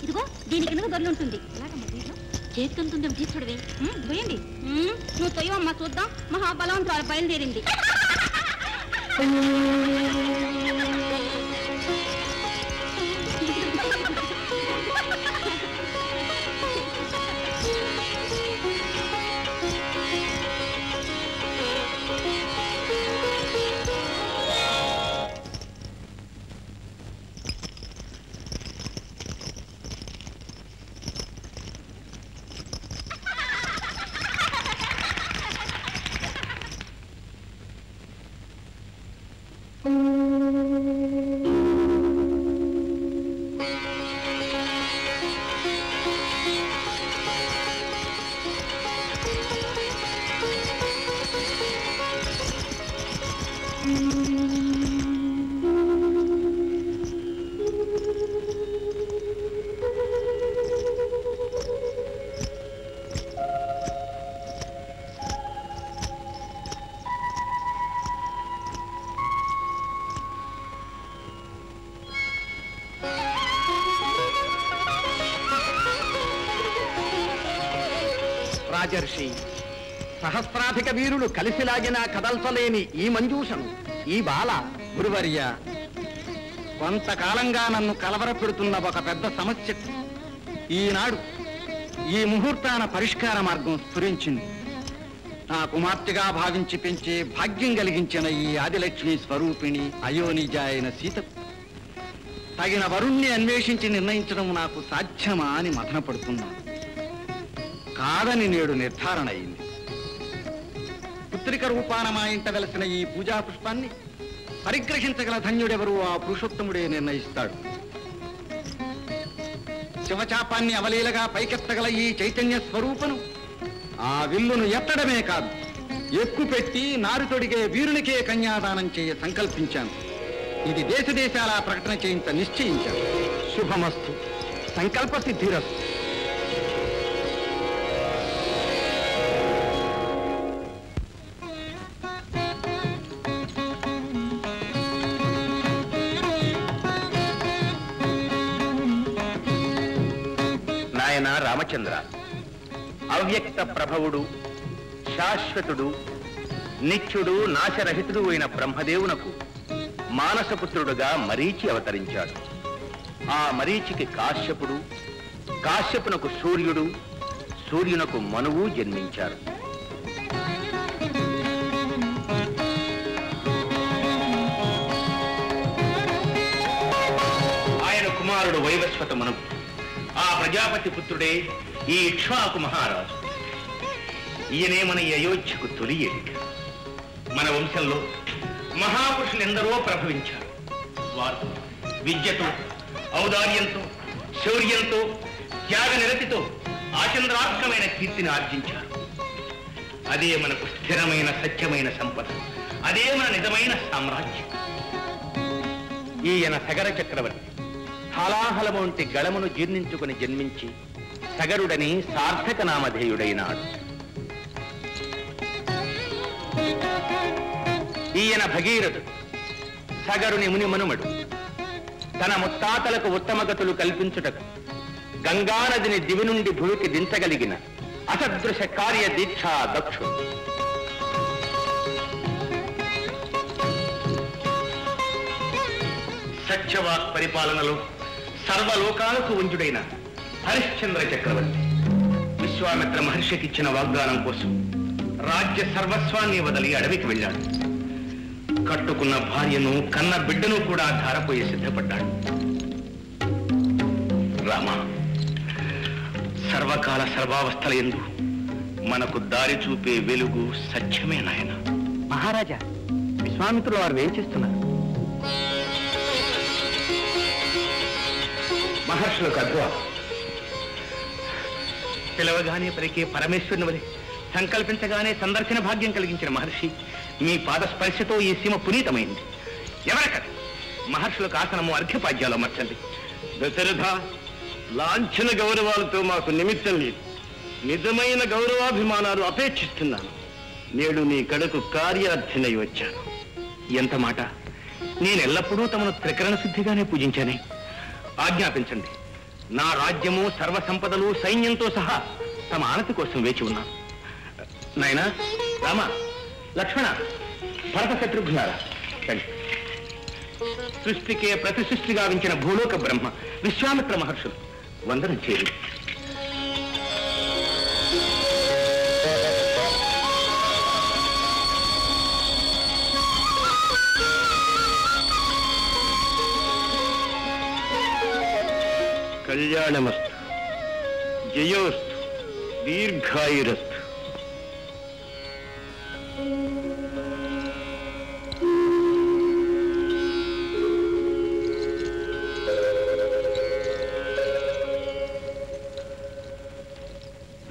ఇదిగో దీనికి కింద దొరలు ఉంటుంది. చేతికంతుందేమో తీసుకుడివి. పోయండి. నువ్వు తొయ్యమ్మా చూద్దాం. మహాబలవంతురాలు బయలుదేరింది. రాజర్షి, సహస్రాధిక వీరులు కలిసిలాగినా కదల్చలేని ఈ మంజూషను, ఈ బాల గురువర్య, కొంతకాలంగా నన్ను కలవరపెడుతున్న ఒక పెద్ద సమస్య ఈనాడు ఈ ముహూర్తాన పరిష్కార మార్గం స్ఫురించింది. నా కుమార్తెగా భావించి పెంచే భాగ్యం కలిగించిన ఈ ఆదిలక్ష్మి స్వరూపిణి అయోనిజ అయిన సీతకు తగిన వరుణ్ణి అన్వేషించి నిర్ణయించడం నాకు సాధ్యమా అని మథనపడుతున్నాను. కాదని నేడు నిర్ధారణ అయింది. పుత్రిక రూపాన మా ఇంట వెలసిన ఈ పూజా పుష్పాన్ని పరిగ్రహించగల ధన్యుడెవరు ఆ పురుషోత్తముడే నిర్ణయిస్తాడు. శివచాపాన్ని అవలీలగా పైకెత్తగల ఈ చైతన్య స్వరూపను ఆ విల్లును ఎత్తడమే కాదు, ఎక్కుపెట్టి నారు తొడిగే వీరునికే కన్యాదానం చేయ సంకల్పించాను. ఇది దేశదేశాల ప్రకటన చేయించ నిశ్చయించాను. శుభమస్తు. సంకల్ప సిద్ధిరస్తు. రామచంద్ర, అవ్యక్త ప్రభవుడు, శాశ్వతుడు, నిత్యుడు, నాశరహితుడు అయిన బ్రహ్మదేవునకు మానసపుత్రుడుగా మరీచి అవతరించాడు. ఆ మరీచికి కాశ్యపుడు, కాశ్యపునకు సూర్యుడు, సూర్యునకు మనువు జన్మించారు. ఆయన కుమారుడు వైవస్వత మనువు. ఆ ప్రజాపతి పుత్రుడే ఈ ఇక్ష్వాకు మహారాజు. ఈయనే మన అయోధ్యకు తొలి ఏలిక. మన వంశంలో మహాపురుషులు ఎందరో ప్రభవించారు. వారు విద్యతో, ఔదార్యంతో, శౌర్యంతో, త్యాగ నిరతితో ఆచంద్రాత్మకమైన కీర్తిని ఆర్జించారు. అదే మనకు స్థిరమైన సత్యమైన సంపద. అదే మన నిజమైన సామ్రాజ్యం. ఈయన సగర చక్రవర్తి. హలాహలమొంటి గళమును జీర్ణించుకుని జన్మించి సగరుడని సార్థక నామధేయుడైనాడు. ఈయన భగీరథుడు, సగరుని ముని మనుమడు. తన ముత్తాతలకు ఉత్తమగతులు కల్పించుటకు గంగానదిని దివి నుండి భూమికి దించగలిగిన అసదృశ కార్య దీక్షా దక్షుడు. సత్యవాక్ పరిపాలనలో సర్వలోకాలకు వంజుడైన హరిశ్చంద్ర చక్రవర్తి విశ్వామిత్ర మహర్షికి ఇచ్చిన వాగ్దానం కోసం రాజ్య సర్వస్వాన్ని వదిలి అడవికి వెళ్ళాడు. కట్టుకున్న భార్యను, కన్న బిడ్డను కూడా ధారపోయి సిద్ధపడ్డాడు. రామ, సర్వకాల సర్వావస్థల యందు మనకు దారి చూపే వెలుగు సత్యమే నాయన. మహారాజా, విశ్వామిత్రులు వారు ఏం చేస్తున్నారు? మహర్షులకు అద్వాసం. పిలవగానే పలికే పరమేశ్వరుని వలె, సంకల్పించగానే సందర్శన భాగ్యం కలిగించిన మహర్షి మీ పాద స్పర్శతో ఈ సీమ పునీతమైంది. ఎవరక్కడ మహర్షులకు ఆసనము అర్ఘ్యపాద్యాలు అమర్చండి. దశరథ, లాంఛన గౌరవాలతో మాకు నిమిత్తం లేదు. నిజమైన గౌరవాభిమానాలు అపేక్షిస్తున్నాను. నేడు నీ కడకు కార్యార్థినై వచ్చాను. ఎంత మాట! నేనెల్లప్పుడూ తమను త్రికరణ శుద్ధిగానే పూజించానే. ఆజ్ఞాపించండి. నా రాజ్యము సర్వసంపదలు సైన్యంతో సహా తమ ఆనతి కోసం వేచి ఉన్నాను. నాయనా, రామ, లక్ష్మణ, భరత శత్రుఘ్నులారా, సృష్టికే ప్రతి సృష్టి గావించిన భూలోక బ్రహ్మ విశ్వామిత్ర మహర్షులు వందనం చేరి. కళ్యాణమస్తు, జయోస్తు, దీర్ఘాయురస్తు.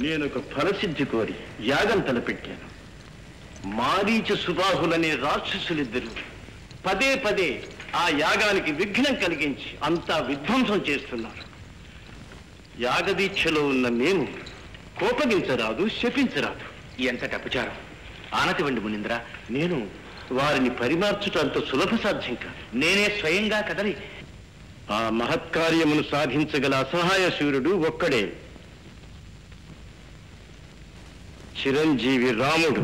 నేనొక ఫలసిద్ధి కోరి యాగం తలపెట్టాను. మారీచ సుబాహులనే రాక్షసులిద్దరూ పదే పదే ఆ యాగానికి విఘ్నం కలిగించి అంతా విధ్వంసం చేస్తున్నారు. యాగదీక్షలో ఉన్న మేము కోపగించరాదు, శపించరాదు. ఎంతటి అపచారం! ఆనతి వండి మునింద్ర, నేను వారిని పరిమార్చుట అంత సులభ సాధ్యం కాదు. నేనే స్వయంగా కదలి ఆ మహత్కార్యమును సాధించగల అసహాయ శూరుడు ఒక్కడే, చిరంజీవి రాముడు.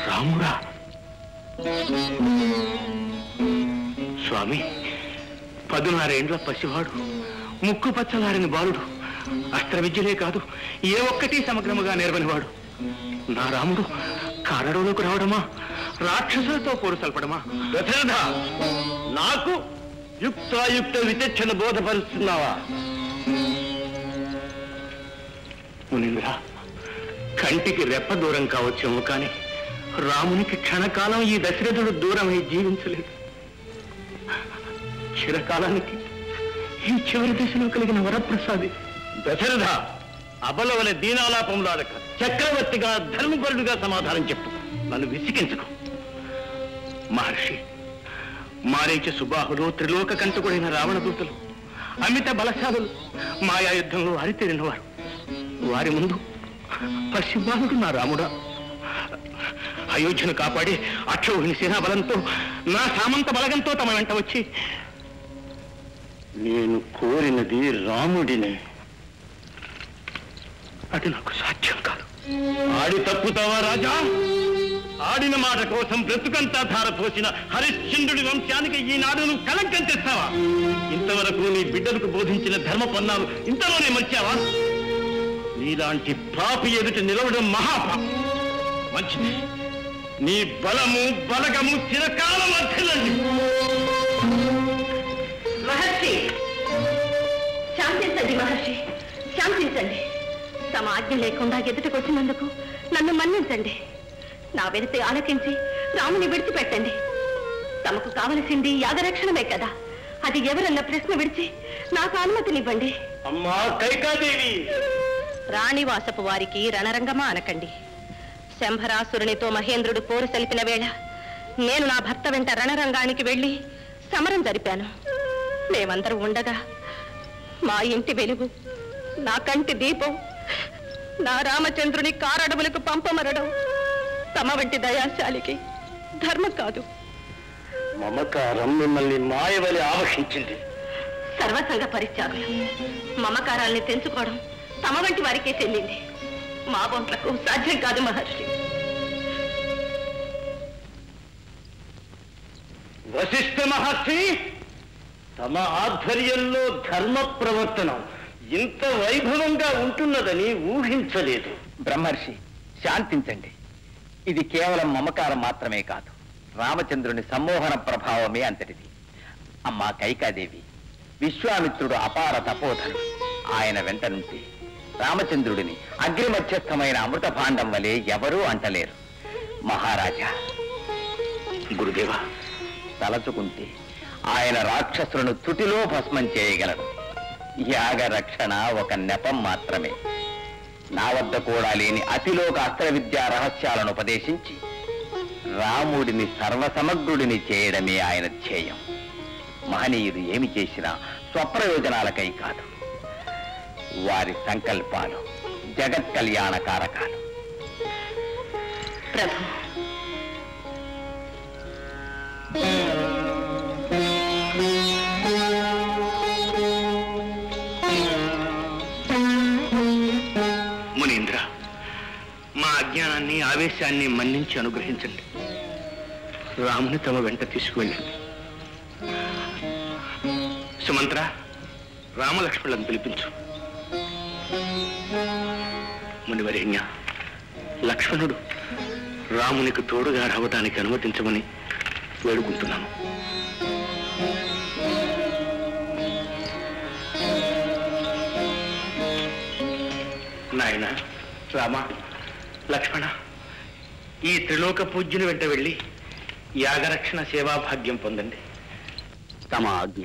రాముడా? స్వామి, 16 ఏండ్ల పసివాడు, ముక్కు పచ్చలారిన బాలుడు, అస్త్ర విద్యలే కాదు ఏ ఒక్కటి సమగ్రముగా నేర్వనివాడు నా రాముడు కారడంలోకి రావడమా, రాక్షసులతో పోరు సల్పడమా? దశరథ, నాకు యుక్తాయుక్త విచక్షణ బోధపరుస్తున్నావా? మునింద్ర, కంటికి రెప్ప దూరం కావచ్చేమో కానీ రామునికి క్షణకాలం ఈ దశరథుడు దూరమై జీవించలేదు. చిరకాలానికి ఈ చివరి దశలో కలిగిన వరప్రసాది. దశరథ, అబల వలె దీనాలాపంలాడక చక్రవర్తిగా ధర్మపరుడుగా సమాధానం చెప్పు. నన్ను విసిగించుకో. మహర్షి, మారీచ సుబాహులు, త్రిలోక కంటకుడైన రావణదూతలు, అమిత బలశాలులు, మాయాయుద్ధంలో అరితేరినవారు. వారి ముందు పసిబాలుడు నా రాముడా. అయోధ్యను కాపాడి అక్షోహిణి సేనాబలంతో నా సామంత బలగంతో తమ వెంట వచ్చి నేను కోరినది రాముడినే. అది నాకు సాధ్యం కాదు. ఆడి తప్పుతావా రాజా? ఆడిన మాట కోసం బ్రతుకంతా ధారపోసిన హరిశ్చంద్రుడి వంశానికి ఈనాడు నువ్వు కలంకం తెస్తావా? ఇంతవరకు నీ బిడ్డలకు బోధించిన ధర్మ పన్నాలు ఇంతలోనే మర్చావా? నీలాంటి పాపి ఎదుట నిలవడం మహాపాపం. మంచిది, నీ బలము బలగము చిరకాలం అర్థలండి. మహర్షి, శాంతించండి మహర్షి, శాంతించండి. తమ ఆజ్ఞ లేకుండా ఎదుటకొచ్చినందుకు నన్ను మన్నించండి. నా వెనుక ఆలకించి రాముని విడిచిపెట్టండి. తమకు కావలసింది యాగరక్షణమే కదా. అది ఎవరన్న ప్రశ్న విడిచి నాకు అనుమతినివ్వండి. అమ్మా కైకాదేవి, రాణివాసపు వారికి రణరంగమా అనకండి. శంభరాసురునితో మహేంద్రుడు పోరు సలిపిన వేళ నేను నా భర్త వెంట రణరంగానికి వెళ్లి సమరం జరిపాను. మేమందరూ ఉండగా మా ఇంటి వెలుగు, నా కంటి దీపం, నా రామచంద్రుని కారడములకు పంపమరడం తమ వంటి దయాశాలికి ధర్మం కాదు. మమకారం మిమ్మల్ని మాయవలి ఆవహించింది. సర్వసంగ పరిత్యాగులు మమకారాల్ని తెంచుకోవడం తమ వంటి వారికే చెల్లింది. మా బొంట్లకు సాధ్యం కాదు మహర్షి. వశిష్ఠ మహర్షి, తమ ఆధ్వర్యంలో ధర్మ ప్రవర్తన ఇంత వైభవంగా ఉంటున్నదని ఊహించలేదు. బ్రహ్మర్షి, శాంతించండి. ఇది కేవలం మమకారం మాత్రమే కాదు, రామచంద్రుని సమ్మోహన ప్రభావమే అంతటిది. అమ్మా కైకాదేవి, విశ్వామిత్రుడు అపార తపోధనుడు. ఆయన వెంట నుండి రామచంద్రుడిని అగ్నిమధ్యస్థమైన అమృత భాండం వలె ఎవరూ అంటలేరు. మహారాజా, గురుదేవా, తలచుకుంటే ఆయన రాక్షసులను తుటిలో భస్మం చేయగలడు. యాగ రక్షణ ఒక నెపం మాత్రమే. నా వద్ద కూడా లేని అతిలోక అస్త్ర విద్యా రహస్యాలను ఉపదేశించి రాముడిని సర్వసమగ్రుడిని చేయడమే ఆయన ధ్యేయం. మహనీయులు ఏమి చేసినా స్వప్రయోజనాలకై కాదు. వారి సంకల్పాలు జగత్ కళ్యాణ కారకాలు. ప్రభు, ఆవేశాన్ని మన్నించి అనుగ్రహించండి. రాముని తమ వెంట తీసుకువెళ్ళండి. సుమంత్ర, రామలక్ష్మణులను పిలిపించు. మునివరేణ్య, లక్ష్మణుడు రామునికి తోడుగా రావడానికి అనుమతించమని వేడుకుంటున్నాను. నాయన రామ, లక్ష్మణ, ఈ త్రిలోక పూజ్యుని వెంట వెళ్ళి యాగరక్షణ సేవాభాగ్యం పొందండి. తమ ఆజ్ఞ.